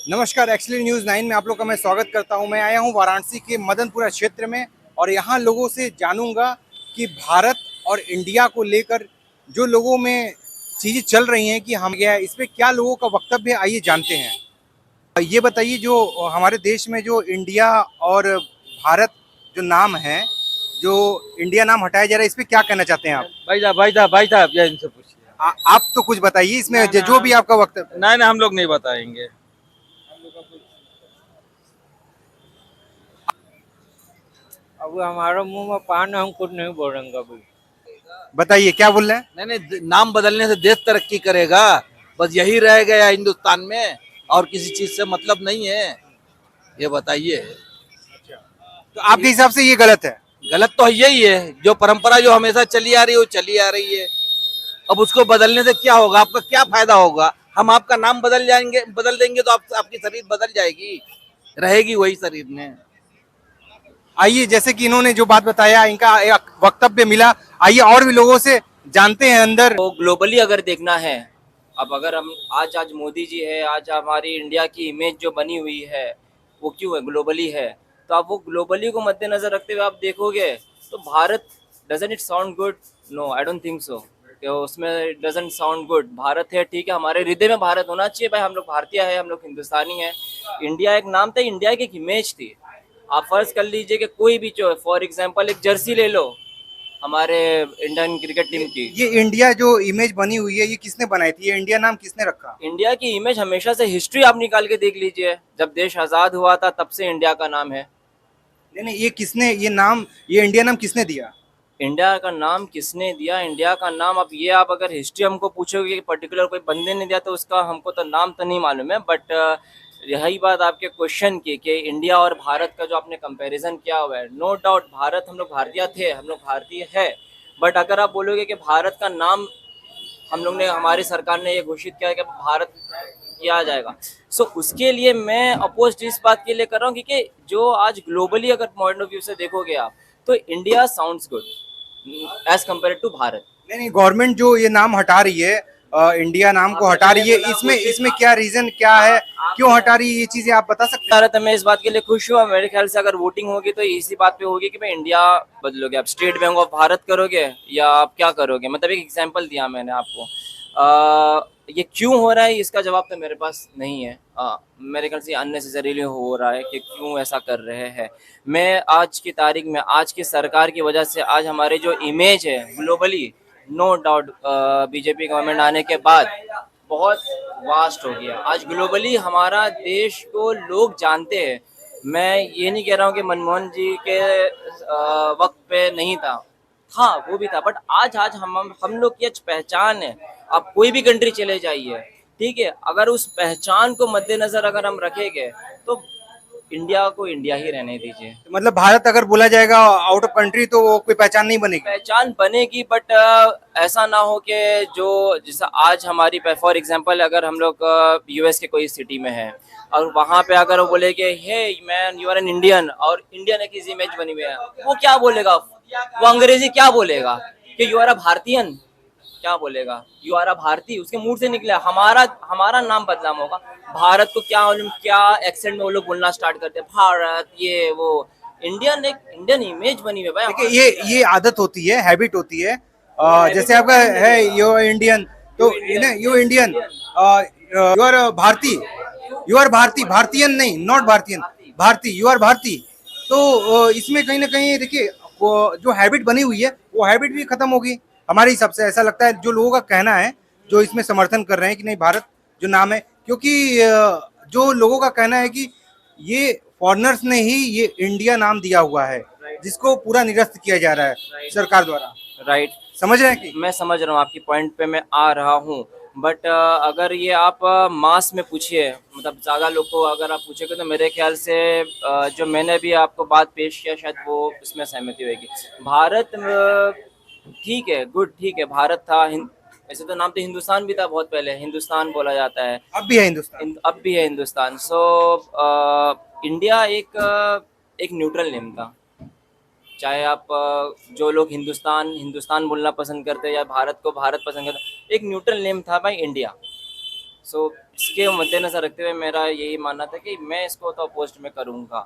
नमस्कार, actually news 9 में आप लोग का मैं स्वागत करता हूं। मैं आया हूं वाराणसी के मदनपुरा क्षेत्र में और यहां लोगों से जानूंगा कि भारत और इंडिया को लेकर जो लोगों में चीज़ें चल रही हैं कि हम गया है, इस पे क्या लोगों का वक्तव्य है, आइए जानते हैं। ये बताइए, जो हमारे देश में जो इंडिया और भारत जो नाम है, जो इंडिया नाम हटाया जा रहा है, इस पे क्या कहना चाहते हैं आप? भाई साहब या इनसे पूछिए। आप तो कुछ बताइए इसमें, ना ना जो भी आपका वक्तव्य। ना ना हम लोग नहीं बताएंगे। अब हमारा मुंह में पान है, हम कुछ नहीं बोलेंगे अभी। बताइए क्या बोल रहे हैं। नहीं नहीं, नाम बदलने से देश तरक्की करेगा। बस यही रह गया हिंदुस्तान में, और किसी चीज से मतलब नहीं है। ये बताइए। तो आपके हिसाब से ये गलत है? गलत तो यही है, जो परंपरा जो हमेशा चली आ रही है वो चली आ रही है। अब उसको बदलने से क्या होगा, आपका क्या फायदा होगा? हम आपका नाम बदल देंगे तो आपकी शरीर बदल जाएगी, रहेगी वही शरीर में। आइए, जैसे कि इन्होंने जो बात बताया, इनका एक वक्तव्य मिला, आइए और भी लोगों से जानते हैं अंदर। तो ग्लोबली अगर देखना है, अब अगर हम आज मोदी जी है, आज हमारी इंडिया की इमेज जो बनी हुई है वो क्यों है, ग्लोबली है। तो आप वो ग्लोबली को मद्देनजर रखते हुए आप देखोगे तो Bharat, doesn't it sound good? No, I don't think so. उसमें डजंट साउंड गुड। भारत है, ठीक है, हमारे हृदय में भारत होना चाहिए भाई। हम लोग भारतीय है, हम लोग हिंदुस्तानी है। इंडिया एक नाम था, इंडिया की एक इमेज थी। आप फर्ज कर लीजिए कि कोई भी, जो फॉर एग्जांपल एक जर्सी ले लो हमारे इंडियन क्रिकेट टीम की। ये इंडिया जो इमेज बनी हुई है, ये किसने बनाई थी? ये इंडिया नाम किसने रखा? इंडिया की इमेज हमेशा से, हिस्ट्री आप निकाल के देख लीजिए, जब देश आजाद हुआ था तब से इंडिया का नाम है। नहीं नहीं, ये किसने ये नाम, ये इंडिया नाम किसने दिया? इंडिया का नाम किसने दिया? इंडिया का नाम, अब ये आप अगर हिस्ट्री हमको पूछोगे कि पर्टिकुलर कोई बंदे ने दिया, तो उसका हमको तो नाम तो नहीं मालूम है। बट यही बात आपके क्वेश्चन की कि इंडिया और भारत का जो आपने कंपैरिजन किया हुआ है, नो डाउट भारत, हम लोग भारतीय थे, हम लोग भारतीय है। बट अगर आप बोलोगे कि भारत का नाम हम लोग ने, हमारी सरकार ने ये घोषित किया है कि भारत किया जाएगा, सो उसके लिए मैं अपोज इस बात के लिए कर रहा हूँ, क्योंकि जो आज ग्लोबली अगर पॉइंट ऑफ व्यू से देखोगे आप, तो India sounds good as compared to Bharat. नहीं नहीं, गवर्नमेंट जो ये नाम हटा रही है, इंडिया नाम को हटा रही है, इसमें इसमें क्या रीजन क्या है, क्यों हटा रही है, ये चीजें आप बता सकते हैं? भारत, मैं इस बात के लिए खुश हूँ। मेरे ख्याल से अगर वोटिंग होगी तो इसी बात पे होगी कि भाई इंडिया बदलोगे, आप स्टेट बैंक ऑफ भारत करोगे या आप क्या करोगे। मतलब एक एग्जांपल दिया मैंने आपको। ये क्यों हो रहा है इसका जवाब तो मेरे पास नहीं है। मेरे ख्याल से अननेसेसरीली हो रहा है कि क्यों ऐसा कर रहे हैं। मैं आज की तारीख में, आज की सरकार की वजह से आज हमारे जो इमेज है globally, no doubt BJP government आने के बाद बहुत वास्ट हो गया। आज ग्लोबली हमारा देश को लोग जानते हैं। मैं ये नहीं कह रहा हूँ कि मनमोहन जी के वक्त पे नहीं था, हाँ वो भी था, बट आज आज हम लोग की आज पहचान है। आप कोई भी कंट्री चले जाइए, ठीक है, अगर उस पहचान को मद्देनजर अगर हम रखेंगे तो इंडिया को इंडिया ही रहने दीजिए। मतलब भारत अगर बोला जाएगा आउट ऑफ कंट्री तो वो कोई पहचान नहीं बनेगी? पहचान बनेगी, बट ऐसा ना हो कि जो, जैसा आज हमारी, फॉर एग्जांपल अगर हम लोग यूएस के कोई सिटी में है और वहाँ पे अगर वो बोले कि hey man you are an Indian, और इंडियन एक इमेज बनी हुई है, वो क्या बोलेगा? वो अंग्रेजी क्या बोलेगा कि यू आर अ भारतीयन? क्या बोलेगा? यू आर अ भारतीय, उसके मुंह से निकला। हमारा हमारा नाम बदनाम होगा। भारत को क्या क्या एक्सेंट में वो लोग बोलना स्टार्ट करते हैं, भारत, ये वो। इंडियन, एक इंडियन इमेज बनी हुई है भाई। देखिए, ये आदत होती है, हैबिट होती है। जैसे आपका है यू इंडियन, तो यू इंडियन, यू आर भारतीय, यू आर भारतीय, भारतीयन नहीं, नॉट भारतीयन, भारतीय, यू आर भारतीय। तो इसमें कहीं ना कहीं देखिए, वो जो हैबिट बनी हुई है वो हैबिट भी खत्म होगी हमारे हिसाब से। ऐसा लगता है, जो लोगों का कहना है, जो इसमें समर्थन कर रहे हैं कि नहीं भारत जो नाम है, क्योंकि जो लोगों का कहना है कि ये फॉरेनर्स ने ही ये इंडिया नाम दिया हुआ है, जिसको पूरा निरस्त किया जा रहा है सरकार द्वारा। राइट, समझ रहे हैं कि मैं समझ रहा हूँ आपकी पॉइंट पे, मैं आ रहा हूँ। बट अगर ये आप मास में पूछिए, मतलब ज़्यादा लोग को अगर आप पूछेंगे, तो मेरे ख्याल से जो मैंने भी आपको बात पेश किया, शायद वो इसमें सहमति होगी। भारत ठीक है, गुड, ठीक है, भारत था। ऐसे तो नाम तो हिंदुस्तान भी था, बहुत पहले हिंदुस्तान बोला जाता है। अब भी है हिंदुस्तान। अब भी है हिंदुस्तान। सो इंडिया एक एक न्यूट्रल नेम था। चाहे आप जो लोग हिंदुस्तान हिंदुस्तान बोलना पसंद करते हैं या भारत को भारत पसंद करते, एक न्यूट्रल नेम था भाई इंडिया। सो इसके मद्देनजर रखते हुए मेरा यही मानना था कि मैं इसको तो पोस्ट में करूँगा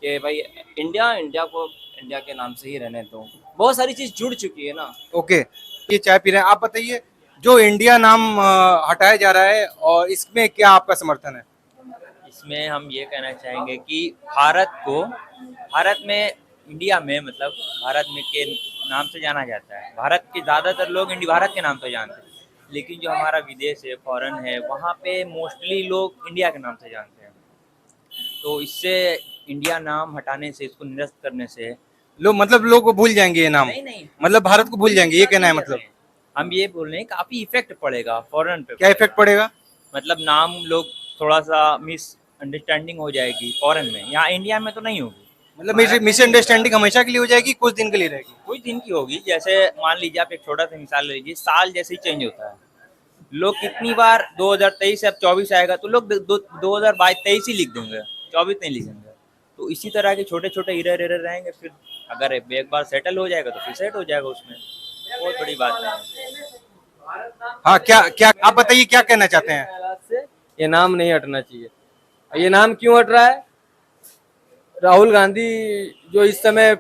कि भाई इंडिया को इंडिया के नाम से ही रहने दो। बहुत सारी चीज़ जुड़ चुकी है ना। ओके, ये चाय पी रहे हैं। आप बताइए, जो इंडिया नाम हटाया जा रहा है, और इसमें क्या आपका समर्थन है? इसमें हम ये कहना चाहेंगे कि भारत में इंडिया में मतलब भारत में के नाम से जाना जाता है। भारत के ज़्यादातर लोग भारत के नाम से जानते हैं, लेकिन जो हमारा विदेश है, फॉरेन है, वहाँ पे मोस्टली लोग इंडिया के नाम से जानते हैं। तो इससे इंडिया नाम हटाने से, इसको निरस्त करने से लोग भूल जाएंगे ये नाम, नहीं मतलब भारत को भूल जाएंगे, ये कहना है मतलब? हम ये बोल रहे हैं काफ़ी इफेक्ट पड़ेगा फॉरेन पे। क्या इफेक्ट पड़ेगा? मतलब नाम लोग थोड़ा सा मिसअंडरस्टैंडिंग हो जाएगी फॉरेन में, यहाँ इंडिया में तो नहीं होगी। मतलब मिसअंडरस्टैंडिंग हमेशा के लिए हो जाएगी, कुछ दिन के लिए रहेगी? कुछ दिन की होगी। जैसे मान लीजिए आप एक छोटा सा मिसाल ले लीजिए, साल जैसे ही चेंज होता है, लोग कितनी बार 2023 से अब 24 आएगा तो लोग 2023 ही लिख देंगे, 24 नहीं लिखेंगे। तो इसी तरह के छोटे छोटे एरर रहेंगे। फिर अगर एक बार सेटल हो जाएगा तो फिर सेट हो जाएगा, उसमें बहुत बड़ी बात है। हाँ, क्या क्या आप बताइए, क्या कहना चाहते हैं? ये नाम नहीं हटना चाहिए। ये नाम क्यों हट रहा है? राहुल गांधी जो इस समय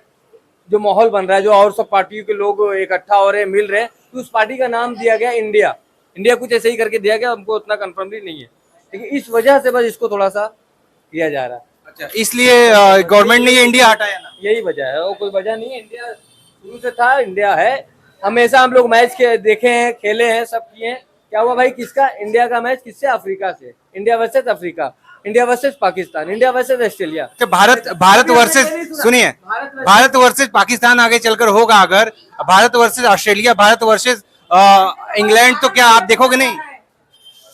जो माहौल बन रहा है, जो और सब पार्टियों के लोग इकट्ठा हो रहे हैं, मिल रहे हैं, तो उस पार्टी का नाम दिया गया इंडिया कुछ ऐसे ही करके दिया गया, हमको उतना कंफर्मली नहीं है, लेकिन इस वजह से बस इसको थोड़ा सा किया जा रहा है। अच्छा, इसलिए गवर्नमेंट ने ये इंडिया हटाया ना? यही वजह है, और कोई वजह नहीं है। इंडिया शुरू से था, इंडिया है हमेशा। हम लोग मैच देखे हैं, खेले हैं, सब किए हैं। क्या हुआ भाई, किसका? इंडिया का मैच किससे? अफ्रीका से। India versus Africa, India versus Pakistan, India versus Australia. अच्छा, भारत वर्सेस, सुनिए, भारत वर्सेस पाकिस्तान आगे चलकर होगा, अगर Bharat versus Australia, Bharat versus England, तो क्या आप देखोगे? नहीं,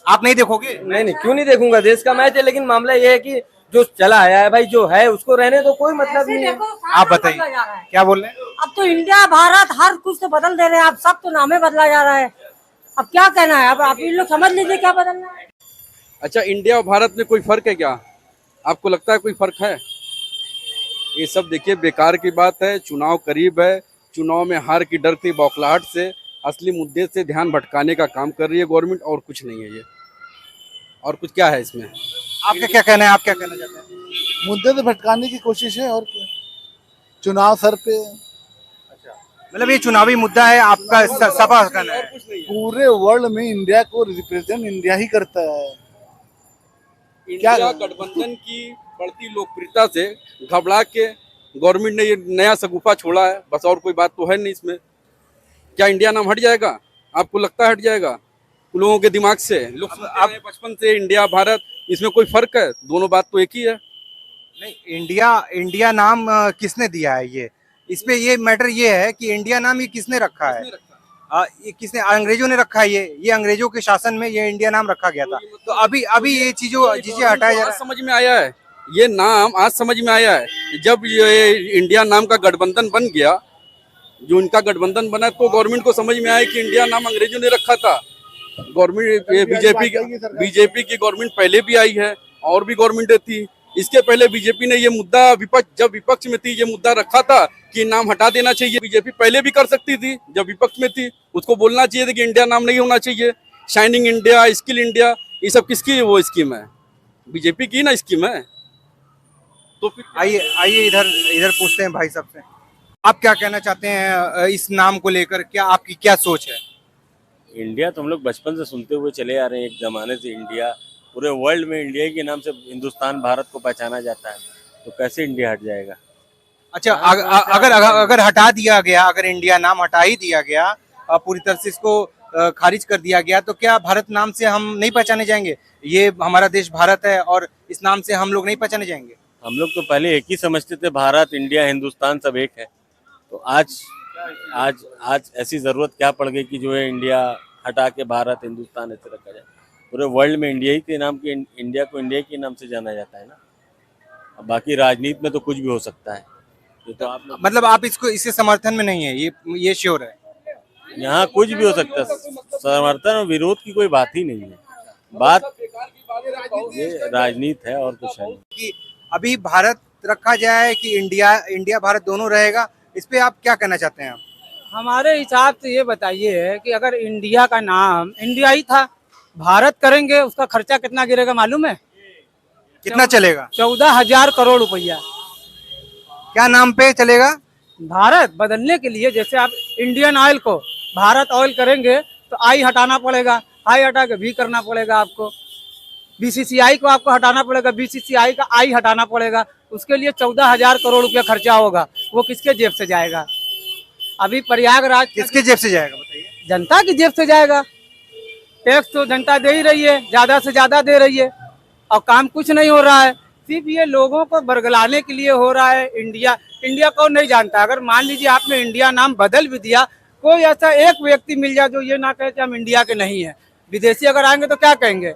आप नहीं देखोगे? नहीं, क्यों नहीं देखूंगा, देश का मैच है। लेकिन मामला ये है कि जो चला आया है भाई, जो है उसको रहने तो कोई मतलब नहीं है। आप बताइए, क्या बोल रहे हैं? अब तो इंडिया भारत हर कुछ तो बदल दे रहे हैं, अब सब तो नामे बदला जा रहा है। अब क्या कहना है, अब आप इन लोग समझ लीजिए क्या बदलना है। अच्छा, इंडिया और भारत में कोई फर्क है क्या? आपको लगता है कोई फर्क है? ये सब देखिए बेकार की बात है। चुनाव करीब है, चुनाव में हार की डर की बौखलाहट से असली मुद्दे से ध्यान भटकाने का काम कर रही है गवर्नमेंट, और कुछ नहीं है ये। और कुछ क्या है इसमें? आपका क्या कहना है, आप क्या कहना चाहते हैं? मुद्दे से भटकाने की कोशिश है, और क्या? चुनाव सर पे। मतलब ये चुनावी मुद्दा है, आपका सपा कहना है? पूरे वर्ल्ड में इंडिया को रिप्रेजेंट इंडिया ही करता है। इंडिया गठबंधन की बढ़ती लोकप्रियता से घबरा के गवर्नमेंट ने ये नया सगुफा छोड़ा है, बस। और कोई बात तो है नहीं इसमें। क्या इंडिया नाम हट जाएगा? आपको लगता है हट जाएगा? लोगों के दिमाग से लोग अब बचपन से इंडिया भारत, इसमें कोई फर्क है? दोनों बात तो एक ही है। नहीं, इंडिया नाम किसने दिया है? ये इसमें ये मैटर ये है कि इंडिया नाम ये किसने रखा है? ये किसने? अंग्रेजों ने रखा है। ये अंग्रेजों के शासन में ये इंडिया नाम रखा गया था। तो अभी ये चीजें हटाया जा रहा है। समझ में आया है ये नाम, आज समझ में आया है। जब ये इंडिया नाम का गठबंधन बन गया, जो इनका गठबंधन बना, तो गवर्नमेंट को समझ में आया कि इंडिया नाम अंग्रेजों ने रखा था। गवर्नमेंट बीजेपी की गवर्नमेंट पहले भी आई है, और भी गवर्नमेंट थी। इसके पहले बीजेपी ने ये मुद्दा जब विपक्ष में थी, ये मुद्दा रखा था कि नाम हटा देना चाहिए। बीजेपी पहले भी कर सकती थी, जब विपक्ष में थी उसको बोलना चाहिए था कि इंडिया नाम नहीं होना चाहिए। शाइनिंग इंडिया, स्किल इंडिया, ये सब किसकी वो स्कीम है? बीजेपी की ना स्कीम है। तो फिर आइए इधर पूछते हैं भाई साहब से। आप क्या कहना चाहते हैं इस नाम को लेकर? क्या आपकी क्या सोच है? इंडिया तो हम लोग बचपन से सुनते हुए चले आ रहे हैं, एक जमाने से इंडिया, पूरे वर्ल्ड में इंडिया के नाम से हिंदुस्तान भारत को पहचाना जाता है, तो कैसे इंडिया हट जाएगा? अच्छा, अगर हटा दिया गया, अगर इंडिया नाम हटा ही दिया गया, पूरी तरह से इसको खारिज कर दिया गया, तो क्या भारत नाम से हम नहीं पहचाने जाएंगे? ये हमारा देश भारत है और इस नाम से हम लोग नहीं पहचाने जाएंगे? हम लोग तो पहले एक ही समझते थे, भारत इंडिया हिंदुस्तान सब एक है। तो आज ऐसी जरूरत क्या पड़ गई कि जो है इंडिया हटा के भारत हिंदुस्तान ऐसे रखा जाए? पूरे वर्ल्ड में इंडिया के नाम से जाना जाता है ना। अब बाकी राजनीति में तो कुछ भी हो सकता है। ये तो आप मतलब आप इससे समर्थन में नहीं है, ये श्योर है? यहाँ कुछ भी हो सकता है, समर्थन और विरोध की कोई बात ही नहीं है। बात ये राजनीति है और कुछ है नहीं। कि अभी भारत रखा जाए कि इंडिया भारत दोनों रहेगा, इस पे आप क्या कहना चाहते हैं? आप हमारे हिसाब से ये बताइए कि अगर इंडिया का नाम इंडिया ही था भारत करेंगे उसका खर्चा कितना गिरेगा मालूम है? कितना चलेगा? 14,000 करोड़ रुपया। क्या नाम पे चलेगा? भारत बदलने के लिए जैसे आप इंडियन ऑयल को भारत ऑयल करेंगे तो आई हटाना पड़ेगा, आई हटा के भी करना पड़ेगा आपको। बीसीसीआई को आपको हटाना पड़ेगा, बीसीसीआई का आई हटाना पड़ेगा। उसके लिए 14,000 करोड़ रुपया खर्चा होगा। वो किसके जेब से जाएगा? अभी प्रयागराज किसके जेब से जाएगा बताइए? जनता की जेब से जाएगा। टैक्स तो जनता दे ही रही है, ज्यादा से ज्यादा दे रही है और काम कुछ नहीं हो रहा है। सिर्फ ये लोगों को बरगलाने के लिए हो रहा है। इंडिया कौन नहीं जानता? अगर मान लीजिए आपने इंडिया नाम बदल भी दिया, कोई ऐसा एक व्यक्ति मिल जाए जो ये ना कहे कि हम इंडिया के नहीं है। विदेशी अगर आएंगे तो क्या कहेंगे?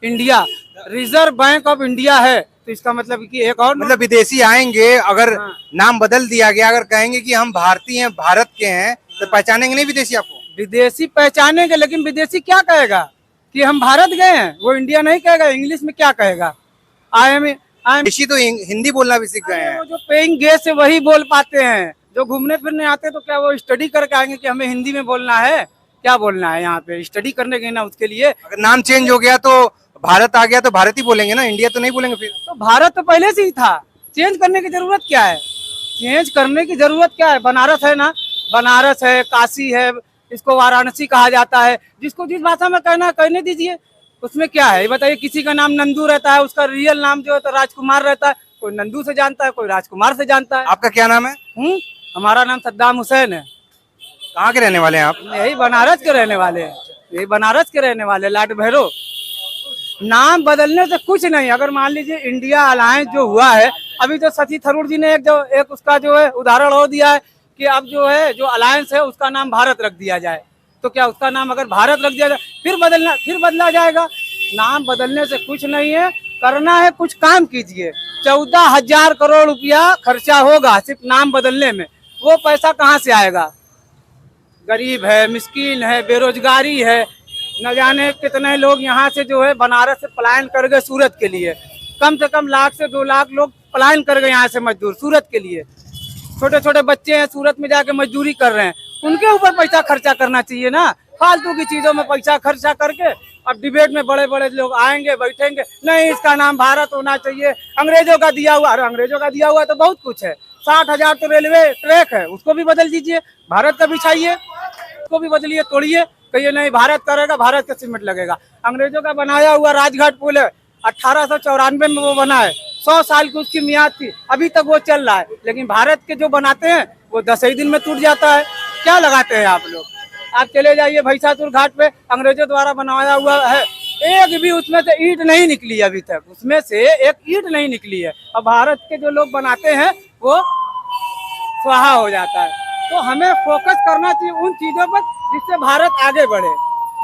India reserve bank of India है, तो इसका मतलब कि एक और मतलब विदेशी आएंगे, अगर नाम बदल दिया गया, अगर कहेंगे कि हम भारतीय हैं, भारत के हैं, तो पहचानेंगे नहीं विदेशी आपको? विदेशी पहचानेंगे, लेकिन विदेशी क्या कहेगा कि हम भारत गए हैं? वो इंडिया नहीं कहेगा। इंग्लिश में क्या कहेगा? आई एम विदेशी तो हिंदी बोलना भी सीख गए हैं। वो जो पेइंग गेस्ट है वही बोल पाते हैं। जो घूमने फिरने आते हैं तो क्या वो स्टडी करके आएंगे कि हमें हिंदी में बोलना है? क्या बोलना है? यहाँ पे स्टडी करने गए ना, उसके लिए। अगर नाम चेंज हो गया तो भारत आ गया तो भारत ही बोलेंगे ना, इंडिया तो नहीं बोलेंगे फिर। तो भारत तो पहले से ही था, चेंज करने की जरूरत क्या है? चेंज करने की जरूरत क्या है? बनारस है ना, बनारस है, काशी है, इसको वाराणसी कहा जाता है। जिसको जिस भाषा में कहना है कहने दीजिए, उसमें क्या है? ये बताइए, किसी का नाम नंदू रहता है, उसका रियल नाम जो है तो राजकुमार रहता है। कोई नंदू से जानता है, कोई राजकुमार से जानता है। आपका क्या नाम है? हमारा नाम सद्दाम हुसैन है। कहाँ के रहने वाले हैं आप? यही बनारस के रहने वाले हैं, यही बनारस के रहने वाले, लाट भैरव। नाम बदलने से कुछ नहीं। अगर मान लीजिए इंडिया अलायंस जो हुआ है, अभी तो शशि थरूर जी ने एक उसका जो है उदाहरण हो दिया है कि अब जो है जो अलायंस है उसका नाम भारत रख दिया जाए। तो क्या उसका नाम अगर भारत रख दिया जाए फिर बदला जाएगा? नाम बदलने से कुछ नहीं है, करना है कुछ काम कीजिए। 14,000 करोड़ रुपया खर्चा होगा सिर्फ नाम बदलने में। वो पैसा कहाँ से आएगा? गरीब है, मिस्कीन है, बेरोजगारी है, न जाने कितने लोग यहाँ से जो है बनारस से पलायन कर गए सूरत के लिए। कम से कम 1 से 2 लाख लोग पलायन कर गए यहाँ से मजदूर सूरत के लिए। छोटे छोटे बच्चे हैं सूरत में जाके मजदूरी कर रहे हैं, उनके ऊपर पैसा खर्चा करना चाहिए ना। फालतू की चीजों में पैसा खर्चा करके अब डिबेट में बड़े बड़े लोग आएंगे, बैठेंगे, नहीं इसका नाम भारत होना चाहिए, अंग्रेजों का दिया हुआ। अरे अंग्रेजों का दिया हुआ तो बहुत कुछ है। 60,000 तो रेलवे ट्रैक है, उसको भी बदल दीजिए, भारत का बिछाइए, उसको भी बदलिए, तोड़िए, कहिए नहीं भारत करेगा, भारत का सीमेंट लगेगा। अंग्रेजों का बनाया हुआ राजघाट पुल है, 1894 में वो बना है, 100 साल की उसकी मियाद थी, अभी तक वो चल रहा है। लेकिन भारत के जो बनाते हैं वो 10 ही दिन में टूट जाता है। क्या लगाते हैं आप लोग? आप चले जाइए भैंसासुर घाट पे, अंग्रेजों द्वारा बनाया हुआ है, एक भी उसमें से ईंट नहीं निकली अभी तक, उसमें से एक ईंट नहीं निकली है। और भारत के जो लोग बनाते हैं वो स्वाहा हो जाता है। तो हमें फोकस करना चाहिए उन चीजों पर जिससे भारत आगे बढ़े।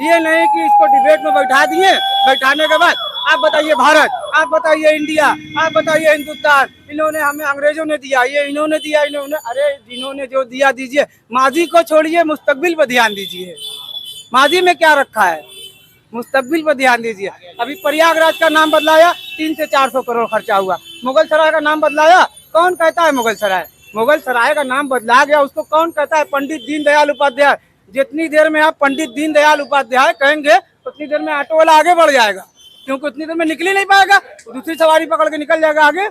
ये नहीं कि इसको डिबेट में बैठा दिए, बैठाने के बाद आप बताइए भारत, आप बताइए इंडिया, आप बताइए हिंदुस्तान, इन्होंने हमें, अंग्रेजों ने दिया, ये इन्होंने दिया, इन्होंने। अरे जिन्होंने जो दिया दीजिए, माजी को छोड़िए, मुस्तकबिल पर ध्यान दीजिए। माजी में क्या रखा है, मुस्तकबिल पर ध्यान दीजिए। अभी प्रयागराज का नाम बदलाया, 300 से 400 करोड़ खर्चा हुआ। मुगल सराय का नाम बदलाया, कौन कहता है मुगल सराय? मुगल सराय का नाम बदला गया, उसको कौन कहता है? पंडित दीनदयाल उपाध्याय। जितनी देर में आप पंडित दीनदयाल उपाध्याय कहेंगे उतनी देर में ऑटो वाला आगे बढ़ जाएगा, क्योंकि उतनी देर में निकल ही नहीं पाएगा, दूसरी सवारी पकड़ के निकल जाएगा आगे।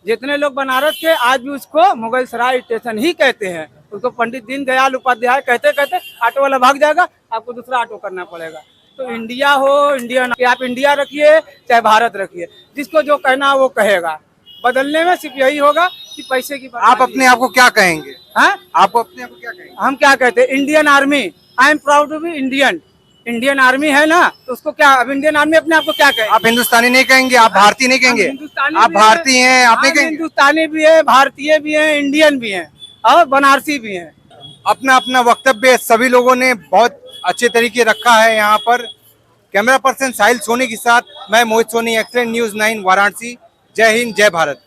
जितने लोग बनारस के आज भी उसको मुगल सराय स्टेशन ही कहते हैं, उसको पंडित दीनदयाल उपाध्याय कहते कहते ऑटो वाला भाग जाएगा, आपको दूसरा ऑटो करना पड़ेगा। तो इंडिया हो, इंडिया ना, आप इंडिया रखिए चाहे भारत रखिए, जिसको जो कहना वो कहेगा। बदलने में सिर्फ यही होगा कि पैसे की। आप अपने आप को क्या कहेंगे? हाँ, आप अपने आप को क्या कहेंगे? हम क्या कहते हैं? Indian army. I am proud to be Indian. Indian army है ना, तो उसको क्या, अब इंडियन आर्मी अपने आप को क्या कहेंगे? आप हिंदुस्तानी नहीं कहेंगे, आप भारतीय नहीं कहेंगे, आप भारतीय हैं, आप नहीं कहेंगे? हिंदुस्तानी भी है, भारतीय भी है, इंडियन भी है और बनारसी भी है। अपना अपना वक्तव्य सभी लोगों ने बहुत अच्छे तरीके रखा है यहाँ पर। कैमरा पर्सन साहिल सोनी के साथ मैं मोहित सोनी, एक्सीलेंट न्यूज़ 9 वाराणसी। जय हिंद, जय भारत।